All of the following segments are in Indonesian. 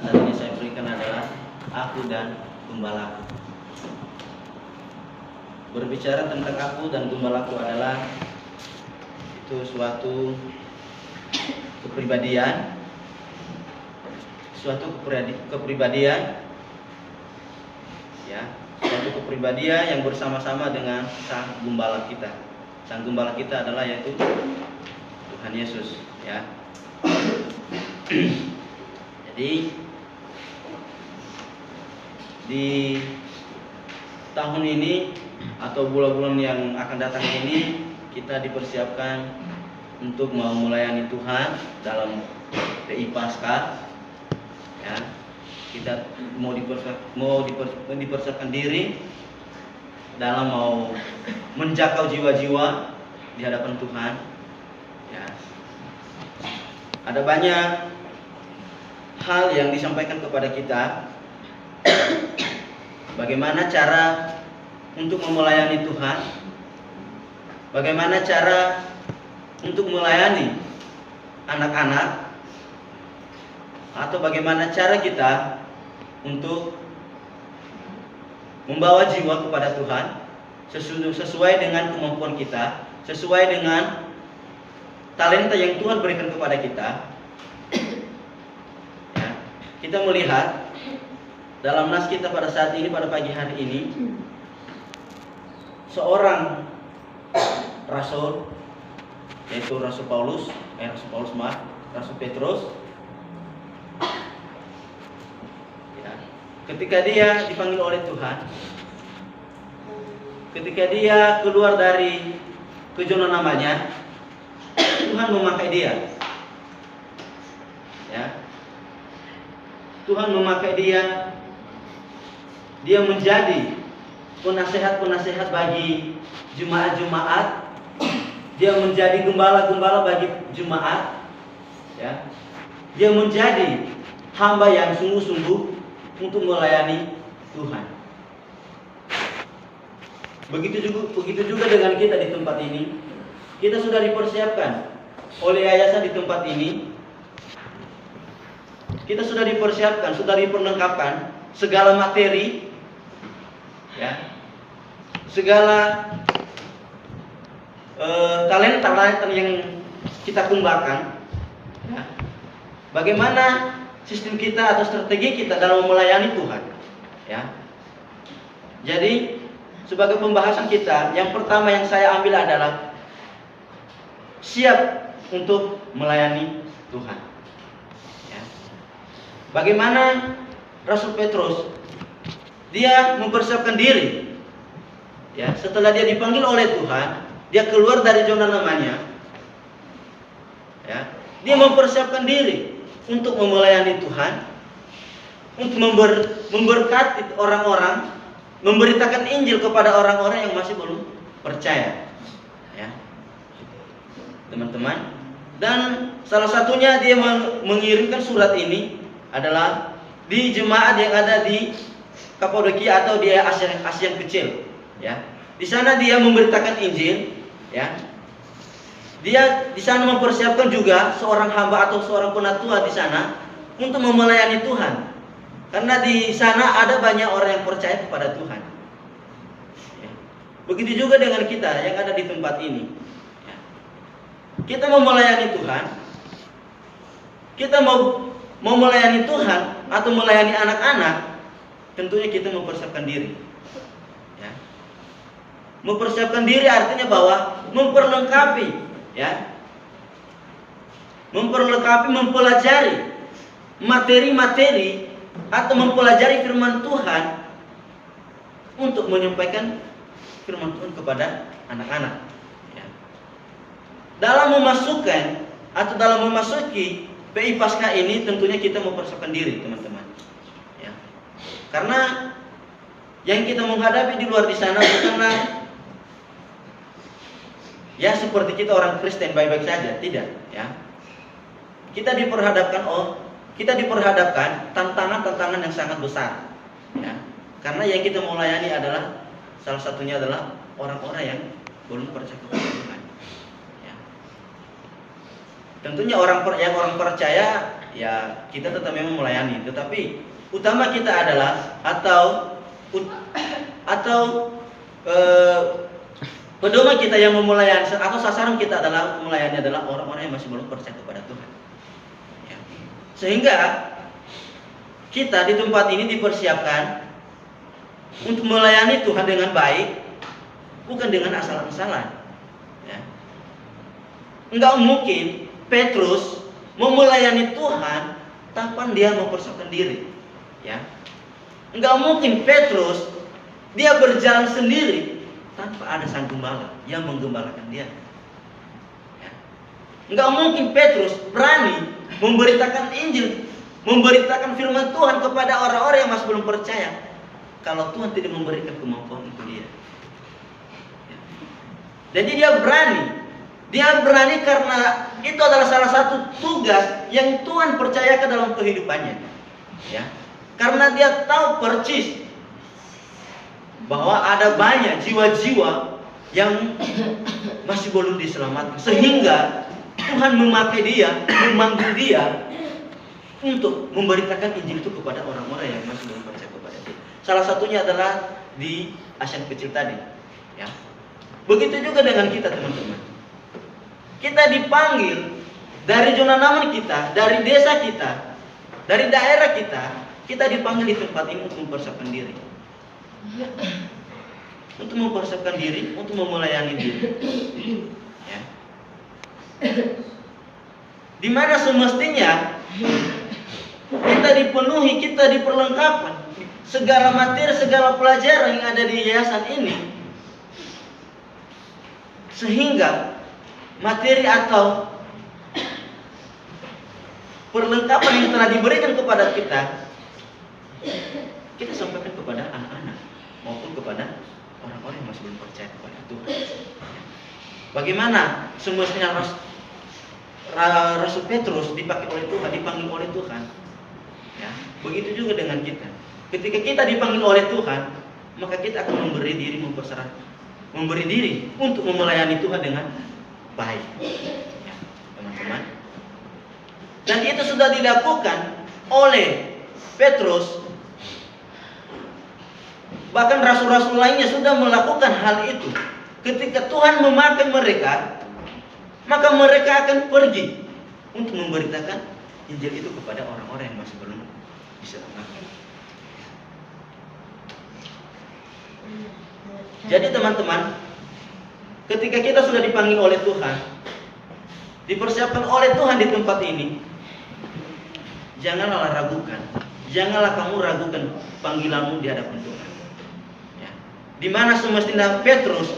saat ini saya berikan adalah Aku dan Gembalaku. Berbicara tentang Aku dan Gembalaku adalah itu suatu kepribadian, ya, suatu kepribadian yang bersama-sama dengan Sang Gembala kita. Sang Gembala kita adalah yaitu Tuhan Yesus, ya. Jadi di tahun ini atau bulan-bulan yang akan datang ini kita dipersiapkan untuk mau melayani Tuhan dalam PI Paskah, ya. Kita mau dipersiapkan diri dalam mau menjangkau jiwa-jiwa di hadapan Tuhan, ya. Ada banyak hal yang disampaikan kepada kita, bagaimana cara untuk melayani Tuhan, bagaimana cara untuk melayani anak-anak, atau bagaimana cara kita untuk membawa jiwa kepada Tuhan sesuai dengan kemampuan kita, sesuai dengan talenta yang Tuhan berikan kepada kita. Ya, kita melihat dalam nas kita pada saat ini, pada pagi hari ini, seorang rasul, yaitu Rasul Petrus, ya, ketika dia dipanggil oleh Tuhan, ketika dia keluar dari zona namanya, Tuhan memakai dia, ya. Tuhan memakai dia menjadi penasehat-penasehat bagi jemaat-jemaat. Dia menjadi gembala-gembala bagi jemaat, ya. Dia menjadi hamba yang sungguh-sungguh untuk melayani Tuhan. Begitu juga dengan kita di tempat ini. Kita sudah dipersiapkan oleh yayasan di tempat ini. Kita sudah dipersiapkan, sudah diperlengkapkan segala materi, ya, segala talenta yang kita kembangkan, ya. Bagaimana sistem kita atau strategi kita dalam melayani Tuhan, ya. Jadi sebagai pembahasan kita, yang pertama yang saya ambil adalah siap untuk melayani Tuhan, ya. Bagaimana Rasul Petrus dia mempersiapkan diri, ya, setelah dia dipanggil oleh Tuhan. Dia keluar dari zona namanya, ya. Dia mempersiapkan diri untuk melayani Tuhan, untuk memberkati orang-orang, memberitakan Injil kepada orang-orang yang masih belum percaya, ya, teman-teman. Dan salah satunya dia mengirimkan surat ini adalah di jemaat yang ada di Kapadokia atau di Asia kecil, ya. Di sana dia memberitakan Injil, ya. Dia di sana mempersiapkan juga seorang hamba atau seorang penatua di sana untuk melayani Tuhan. Karena di sana ada banyak orang yang percaya kepada Tuhan, ya. Begitu juga dengan kita yang ada di tempat ini, ya. Kita mau melayani Tuhan, kita mau melayani Tuhan atau melayani anak-anak, tentunya kita mempersiapkan diri, ya. Mempersiapkan diri artinya bahwa memperlengkapi, ya, mempelajari materi-materi atau mempelajari firman Tuhan untuk menyampaikan firman Tuhan kepada anak-anak, ya. Dalam memasukkan atau dalam memasuki PI Paskah ini tentunya kita mempersiapkan diri, teman-teman, ya. Karena yang kita menghadapi di luar di sana bukanlah ya seperti kita orang Kristen baik-baik saja, tidak, ya. Kita diperhadapkan tantangan-tantangan yang sangat besar, ya. Karena yang kita mau layani adalah salah satunya adalah orang-orang yang belum percaya kepada Tuhan, ya. Tentunya orang percaya ya kita tetap memang melayani, tetapi utama kita adalah atau pedoman kita yang melayani atau sasaran kita adalah melayani adalah orang-orang yang masih belum percaya kepada Tuhan. Ya. Sehingga kita di tempat ini dipersiapkan untuk melayani Tuhan dengan baik, bukan dengan asal-asalan. Ya. Enggak mungkin Petrus mau melayani Tuhan tanpa dia mempersiapkan diri. Ya. Enggak mungkin Petrus dia berjalan sendiri tanpa ada sang gembala yang menggembalakan dia. Ya. Enggak mungkin Petrus berani memberitakan Injil, memberitakan firman Tuhan kepada orang-orang yang masih belum percaya kalau Tuhan tidak memberikan kemampuan untuk dia. Ya. Jadi dia berani karena itu adalah salah satu tugas yang Tuhan percayakan dalam kehidupannya. Ya. Karena dia tahu persis bahwa ada banyak jiwa-jiwa yang masih belum diselamatkan, sehingga Tuhan memakai dia, memanggil dia untuk memberitakan Injil itu kepada orang-orang yang masih belum percaya kepada dia. Salah satunya adalah di ASEAN kecil tadi. Ya. Begitu juga dengan kita, teman-teman. Kita dipanggil dari zona nyaman kita, dari desa kita, dari daerah kita dipanggil di tempat ini untuk mempersiapkan diri. Untuk mempersiapkan diri, untuk melayani diri. Ya. Dimana semestinya kita dipenuhi, kita diperlengkapan segala materi, segala pelajaran yang ada di yayasan ini, sehingga materi atau perlengkapan yang telah diberikan kepada kita sampaikan kepada anak-anak maupun kepada orang-orang yang masih belum percaya kepada Tuhan. Bagaimana semestinya Rasul Petrus dipakai oleh Tuhan, dipanggil oleh Tuhan. Ya, begitu juga dengan kita. Ketika kita dipanggil oleh Tuhan, maka kita akan memberi diri untuk melayani Tuhan dengan baik. Ya, teman-teman. Dan itu sudah dilakukan oleh Petrus. Bahkan rasul-rasul lainnya sudah melakukan hal itu. Ketika Tuhan memakai mereka, maka mereka akan pergi untuk memberitakan Injil itu kepada orang-orang yang masih belum diselamatkan. Jadi teman-teman, ketika kita sudah dipanggil oleh Tuhan, dipersiapkan oleh Tuhan di tempat ini, janganlah ragukan. Janganlah kamu ragukan panggilanmu di hadapan Tuhan. Ya. Di mana semestinya Petrus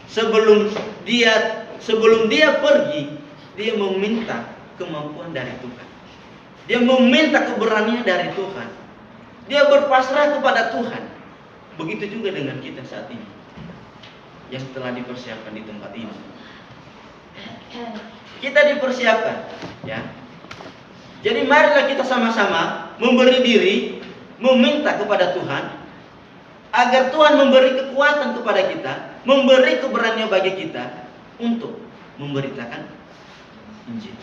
sebelum dia pergi, dia meminta kemampuan dari Tuhan. Dia meminta keberanian dari Tuhan. Dia berpasrah kepada Tuhan. Begitu juga dengan kita saat ini yang telah dipersiapkan di tempat ini. Kita dipersiapkan, ya. Jadi marilah kita sama-sama memberi diri, meminta kepada Tuhan agar Tuhan memberi kekuatan kepada kita, memberi keberanian bagi kita untuk memberitakan Injil.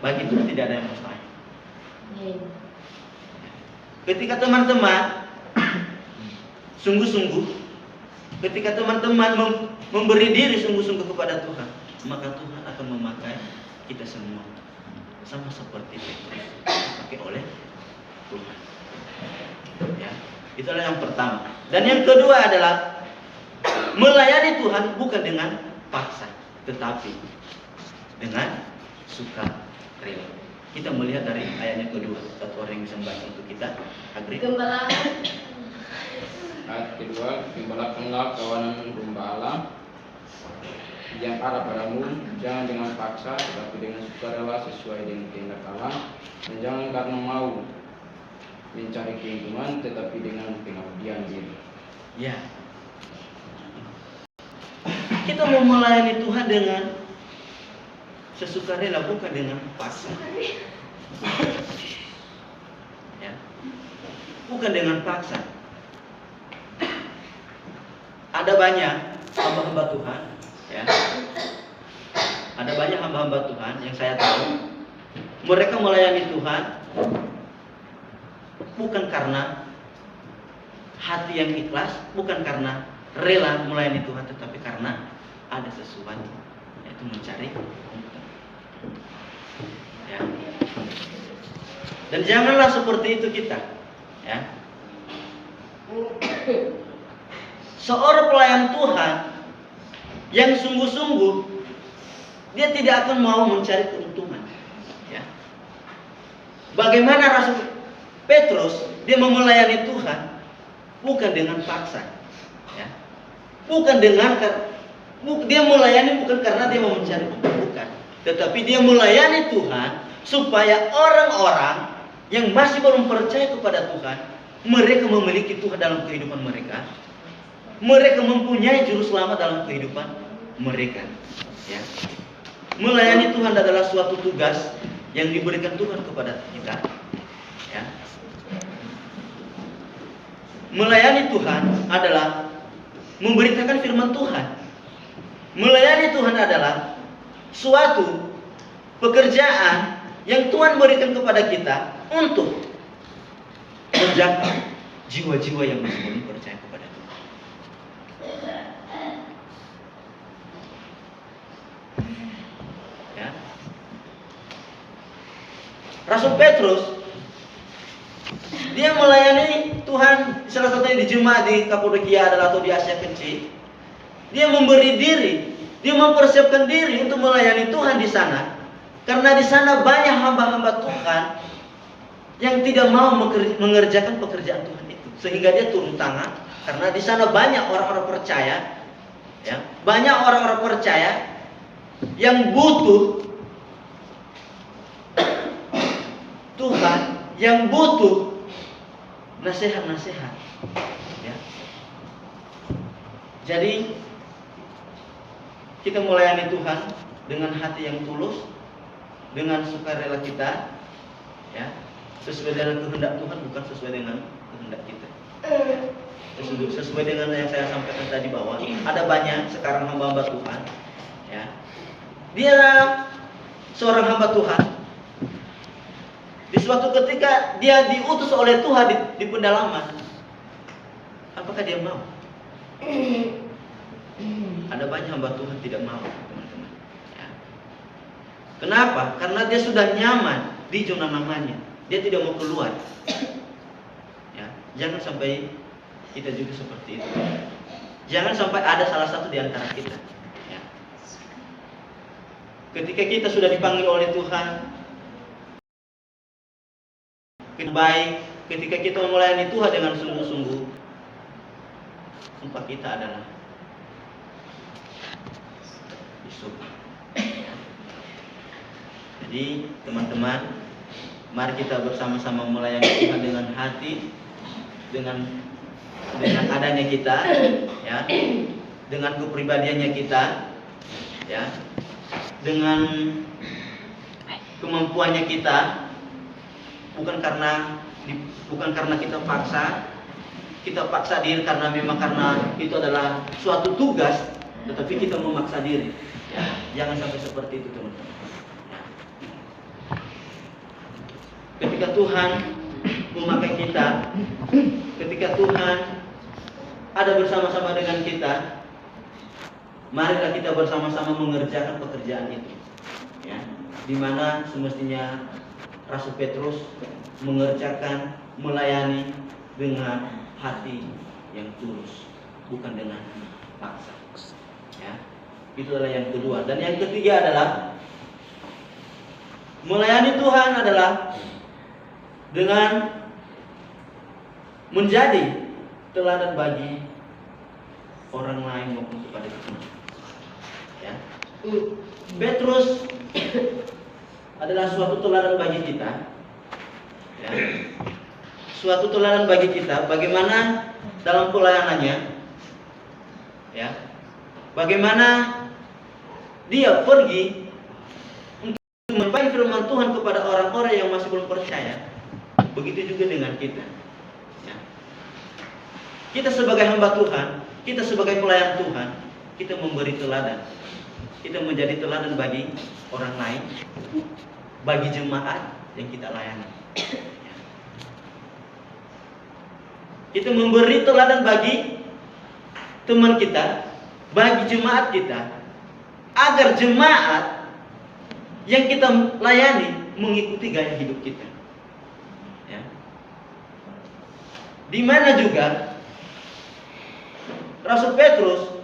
Bagi Tuhan tidak ada yang mustahil. Ketika teman-teman sungguh-sungguh, ketika teman-teman memberi diri sungguh-sungguh kepada Tuhan, maka Tuhan akan memakai kita semua. Sama seperti Petrus dipakai oleh Tuhan. Ya, itulah yang pertama. Dan yang kedua adalah melayani Tuhan bukan dengan paksa, tetapi dengan sukarela. Kita melihat dari ayatnya kedua. Satu orang yang bisa membaca untuk kita. Agri. Ayat kedua, gembalakanlah kawanan domba Allah yang ada padamu, jangan dengan paksa, tetapi dengan sukarela sesuai dengan kehendak Allah, dan jangan karena mau mencari keuntungan, tetapi dengan pengabdian diri. Ya, kita mau melayani Tuhan dengan sesukarela, bukan dengan paksa. Ya, bukan dengan paksa. Ada banyak hamba-hamba Tuhan. Ya. Ada banyak hamba-hamba Tuhan yang saya tahu, mereka melayani Tuhan bukan karena hati yang ikhlas, bukan karena rela melayani Tuhan, tetapi karena ada sesuatu, yaitu mencari untung. Ya. Dan janganlah seperti itu kita, ya. Seorang pelayan Tuhan yang sungguh-sungguh, dia tidak akan mau mencari keuntungan, ya. Bagaimana Rasul Petrus, dia melayani Tuhan bukan dengan paksa, ya. Bukan dengan dia melayani bukan karena dia mau mencari untung, bukan. Tetapi dia melayani Tuhan supaya orang-orang yang masih belum percaya kepada Tuhan, mereka memiliki Tuhan dalam kehidupan mereka. Mereka mempunyai juru selamat dalam kehidupan mereka, ya. Melayani Tuhan adalah suatu tugas yang diberikan Tuhan kepada kita, ya. Melayani Tuhan adalah memberitakan firman Tuhan. Melayani Tuhan adalah suatu pekerjaan yang Tuhan berikan kepada kita untuk menjangkau jiwa-jiwa yang masih belum percaya kepada Tuhan. Ya. Rasul Petrus, dia melayani Tuhan salah satunya di jemaat di Kapadokia adalah atau di Asia Kecil. Dia memberi diri, dia mempersiapkan diri untuk melayani Tuhan di sana. Karena di sana banyak hamba-hamba Tuhan yang tidak mau mengerjakan pekerjaan Tuhan itu, sehingga dia turun tangan. Karena di sana banyak orang-orang percaya, ya, banyak orang-orang percaya yang butuh Tuhan, yang butuh nasihat-nasihat, ya. Jadi kita melayani Tuhan dengan hati yang tulus, dengan sukarela kita, ya, sesuai dengan kehendak Tuhan, bukan sesuai dengan kehendak kita. Sesuai dengan yang saya sampaikan tadi bahwa ada banyak sekarang hamba-hamba Tuhan, ya. Dia seorang hamba Tuhan. Di suatu ketika dia diutus oleh Tuhan di pendalaman. Apakah dia mau? Ada banyak hamba Tuhan tidak mau, teman-teman. Ya. Kenapa? Karena dia sudah nyaman di zona nyamannya. Dia tidak mau keluar. Ya. Jangan sampai kita juga seperti itu. Jangan sampai ada salah satu di antara kita. Ya. Ketika kita sudah dipanggil oleh Tuhan, baik, ketika kita melayani Tuhan dengan sungguh-sungguh, sumpah kita adalah di surga. Jadi teman-teman, mari kita bersama-sama melayani Tuhan dengan hati, dengan adanya kita, ya, dengan kepribadiannya kita, ya, dengan kemampuannya kita. Bukan karena kita paksa diri karena memang karena itu adalah suatu tugas, tetapi kita memaksa diri. Ya, jangan sampai seperti itu, teman-teman. Ya. Ketika Tuhan memakai kita, ketika Tuhan ada bersama-sama dengan kita, marilah kita bersama-sama mengerjakan pekerjaan itu. Ya, di mana semestinya Rasul Petrus mengerjakan, melayani dengan hati yang tulus, bukan dengan paksa. Ya, itu adalah yang kedua. Dan yang ketiga adalah melayani Tuhan adalah dengan menjadi teladan bagi orang lain maupun kepada kita. Ya, Petrus adalah suatu teladan bagi kita, ya. Suatu teladan bagi kita bagaimana dalam pelayanannya, ya, bagaimana dia pergi untuk menyampaikan firman Tuhan kepada orang-orang yang masih belum percaya. Begitu juga dengan kita, ya. Kita sebagai hamba Tuhan, kita sebagai pelayan Tuhan, kita memberi teladan. Kita menjadi teladan bagi orang lain bagi jemaat yang kita layani. Kita memberi teladan bagi teman kita, bagi jemaat kita, agar jemaat yang kita layani mengikuti gaya hidup kita. Ya. Di mana juga Rasul Petrus,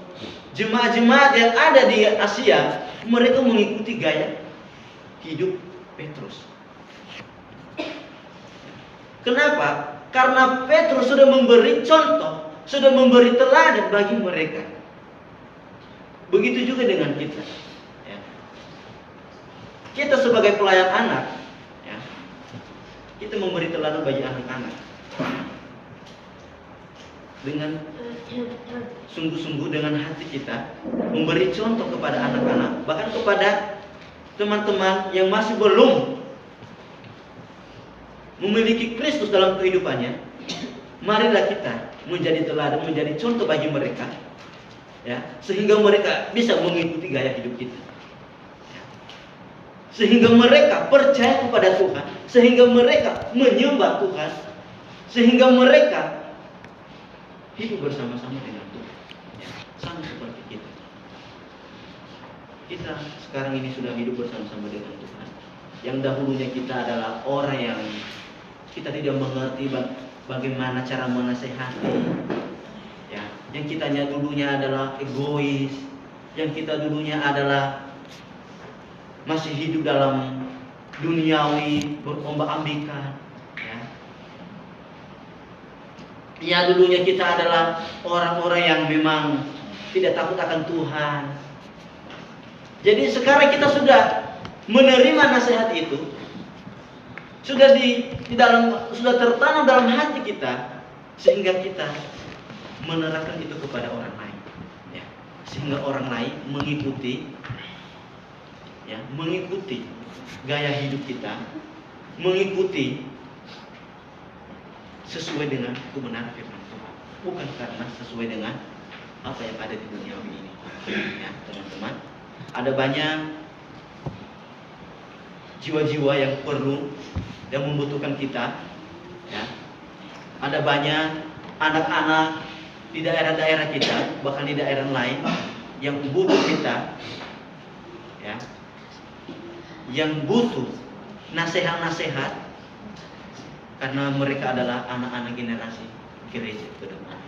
jemaat-jemaat yang ada di Asia, mereka mengikuti gaya hidup Petrus. Kenapa? Karena Petrus sudah memberi contoh, sudah memberi teladan bagi mereka. Begitu juga dengan kita. Ya. Kita sebagai pelayan anak, ya, kita memberi teladan bagi anak-anak dengan sungguh-sungguh, dengan hati kita memberi contoh kepada anak-anak, bahkan kepada teman-teman yang masih belum memiliki Kristus dalam kehidupannya. Marilah kita menjadi teladan, menjadi contoh bagi mereka, ya, sehingga mereka bisa mengikuti gaya hidup kita, ya. Sehingga mereka percaya kepada Tuhan, sehingga mereka menyembah Tuhan, sehingga mereka hidup bersama-sama dengan Tuhan, ya, sama seperti kita. Kita sekarang ini sudah hidup bersama-sama dengan Tuhan. Yang dahulunya kita adalah orang yang kita tidak mengerti bagaimana cara menasehati, ya. Yang kitanya dulunya adalah egois, yang kita dulunya adalah masih hidup dalam duniawi, berombak-ambikan, ya. Ya, dulunya kita adalah orang-orang yang memang tidak takut akan Tuhan. Jadi sekarang kita sudah menerima nasihat itu, sudah sudah tertanam dalam hati kita, sehingga kita menerapkan itu kepada orang lain, ya. Sehingga orang lain mengikuti, ya, mengikuti gaya hidup kita, mengikuti sesuai dengan kebenaran firman Tuhan, bukan karena sesuai dengan apa yang ada di dunia ini, ya, teman-teman. Ada banyak jiwa-jiwa yang perlu, yang membutuhkan kita, ya. Ada banyak anak-anak di daerah-daerah kita, bahkan di daerah lain, yang butuh kita, ya, yang butuh nasihat-nasihat, karena mereka adalah anak-anak generasi gereja ke depan.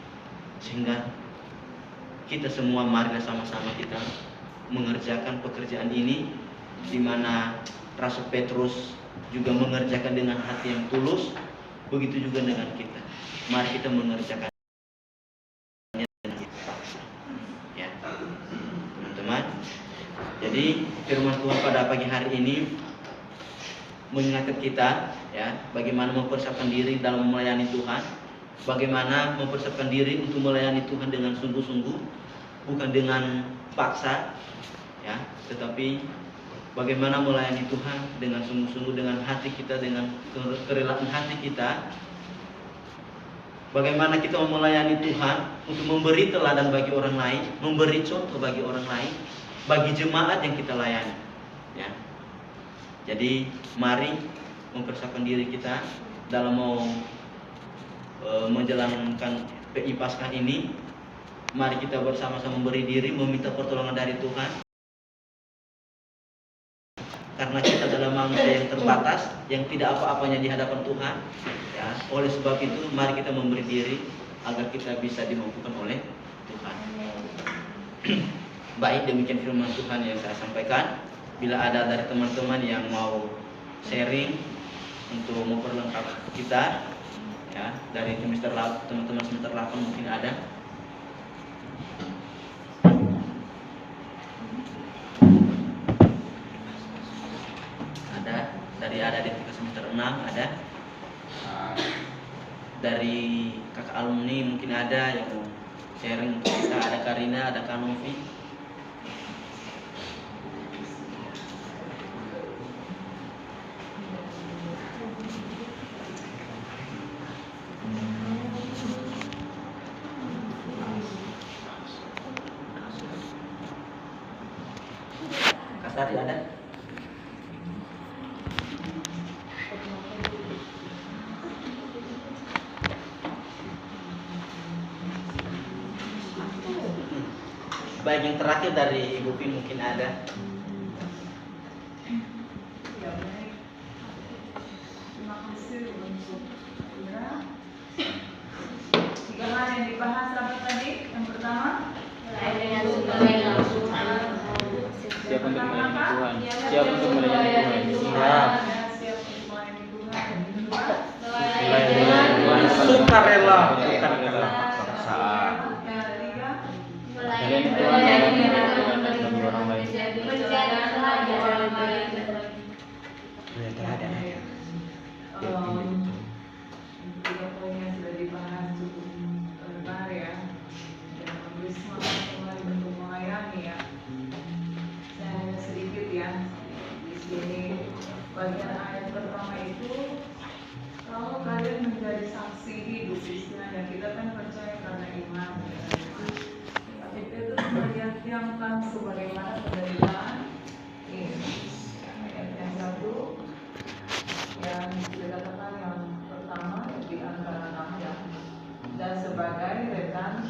Sehingga kita semua marilah sama-sama kita mengerjakan pekerjaan ini, di mana Rasul Petrus juga mengerjakan dengan hati yang tulus. Begitu juga dengan kita. Mari kita mengerjakannya dengan kita, ya, teman-teman. Jadi firman Tuhan pada pagi hari ini mengingatkan kita, ya, bagaimana mempersiapkan diri dalam melayani Tuhan, bagaimana mempersiapkan diri untuk melayani Tuhan dengan sungguh-sungguh, bukan dengan paksa, ya, tetapi bagaimana melayani Tuhan dengan sungguh-sungguh, dengan hati kita, dengan kerelaan hati kita. Bagaimana kita melayani Tuhan untuk memberi teladan bagi orang lain, memberi contoh bagi orang lain, bagi jemaat yang kita layani, ya. Jadi mari mempersiapkan diri kita dalam mau menjalankan PI Paskah ini. Mari kita bersama-sama memberi diri, meminta pertolongan dari Tuhan. Karena kita adalah manusia yang terbatas, yang tidak apa-apanya di hadapan Tuhan, ya. Oleh sebab itu mari kita memberi diri agar kita bisa dimampukan oleh Tuhan. Baik, demikian firman Tuhan yang saya sampaikan. Bila ada dari teman-teman yang mau sharing untuk memperlengkap kita, ya, dari teman-teman semester 8 mungkin ada. Ada di semester 6 ada. Dari kakak alumni mungkin ada yang sharing untuk kita. Ada Karina, ada Kanovi. Kak Sari ada? baik yang terakhir dari Ibu Pi mungkin ada. Ya, baik. Terima kasih untuk Indra. 3 hal yang dibahas apa tadi? Yang pertama, dengan sukarela. Siap untuk melayani apa? Tuhan. Siap untuk melayani Tuhan. Siap untuk melayani Tuhan. Yang kedua, Sukarela. Paksaan. yang ketiga, Melayani Tuhan dengan bagi orang lain. tiga poin yang sudah dibahas cukup lebar ya, dan memberi semangat kembali untuk melayani ya. Saya hanya sedikit ya di sini bagian ayat pertama itu, kalau kalian menjadi saksi hidup, istilahnya kita kan percaya karena iman ya. Tapi Petrus meyakinkan sebagaimana penderitaan Yesus. Ayat yang 1 yang dikatakan yang pertama di antara rakyat dan sebagai rekan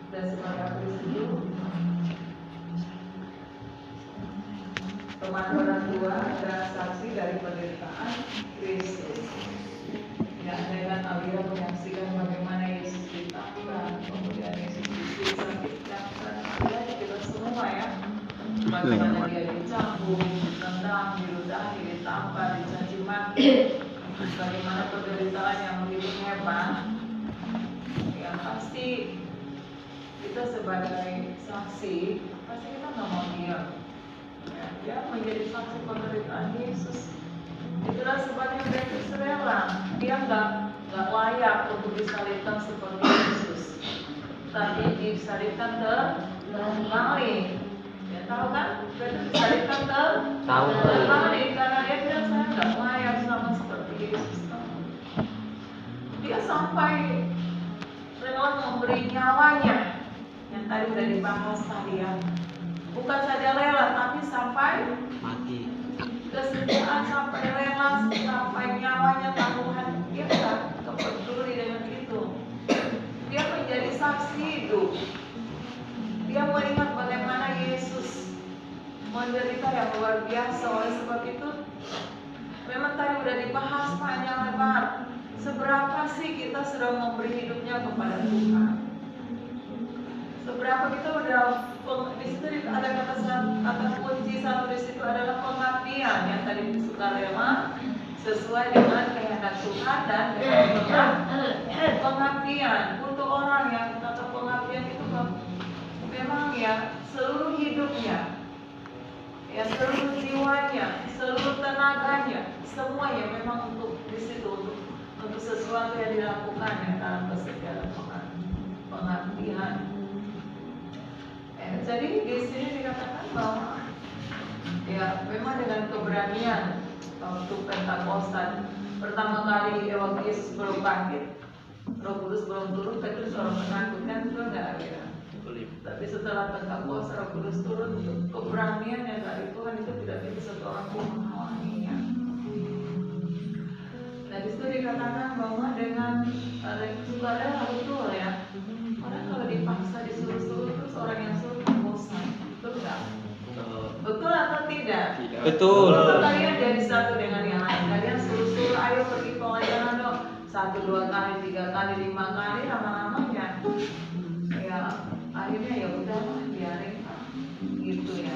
dan sebagai prinsip teman orang tua dan saksi dari penderitaan Kristus. Ya, dengan Abira menyaksikan bagaimana Yesus ditangkap, kemudian Yesus disakitkan, dan kita semua ya, bagaimana dia dicambuk, ditendang, diludahi, ditampar, dicaci maki, bagaimana penderitaan yang begitu hebat. Ya pasti kita sebagai saksi, pasti kita nggak mau diam. Ya, dia menjadi saksi penderitaan Yesus. Itulah sebabnya Petrus rela. Dia nggak layak untuk disalibkan seperti Yesus, tapi disalibkan terbalik. Ya tahu kan? Petrus disalibkan terbalik karena dia bilang saya nggak layak sama seperti Yesus. Dia sampai rela memberi nyawanya, yang tadi udah dibahas tadi ya. Bukan saja rela, tapi sampai Mati. kesediaan, sampai rela, sampai nyawanya taruhan. Dia nggak peduli dengan itu. Dia menjadi saksi hidup. Dia melihat bagaimana Yesus menderita yang luar biasa. Oleh sebab itu, memang tadi udah dibahas panjang lebar. Seberapa sih kita sudah memberi hidupnya kepada Tuhan? Seberapa kita udah, di situ ada kata kunci satu di situ adalah pengabdian yang tadi sukarela sesuai dengan kehendak Tuhan dan dengan pengabdian untuk orang yang kata pengabdian itu memang ya seluruh hidupnya, ya seluruh jiwanya, seluruh tenaganya, semuanya memang untuk di situ untuk sesuatu yang dilakukan ya dalam kesetiaan pengabdian. Jadi di sini dikatakan bahwa ya memang dengan keberanian untuk Pentakosta pertama kali waktu Yesus belum bangkit, Roh Kudus belum turun, Petrus orang menakutkan itu enggak ya. Tapi setelah Pentakosta Roh Kudus turun, keberanian yang dari Tuhan itu tidak bisa satu orang pun menghalanginya. Nah di situ dikatakan bahwa dengan sukarela betul ya. Orang kalau dipaksa disuruh-suruh terus orang yang suruh kan bosan, betul nggak? Betul atau tidak? Betul. Betul. Kalian jadi satu dengan yang lain. Kalian suruh-suruh, ayo pergi pelajaran dong. 1, 2 kali, 3 kali, 5 kali, lama-lamanya ya akhirnya ya udah biarin gitu ya.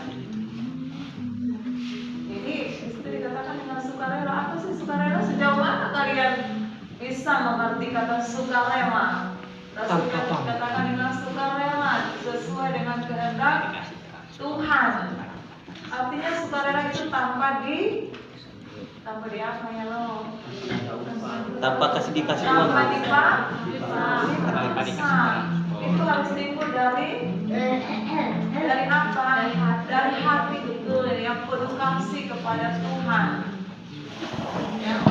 Jadi itu dikatakan dengan sukarela. Apa sih sukarela? Sejauh mana kalian bisa mengerti kata sukarela? Rasul katakan dengan sukarela sesuai dengan kehendak Tuhan. Artinya sukarela itu tanpa di apa ya lo? Tanpa dikasih uang. Tanpa dipaksa. Itu harus timbul dari apa? Dari hati betul yang penuh kasih kepada Tuhan. Ya,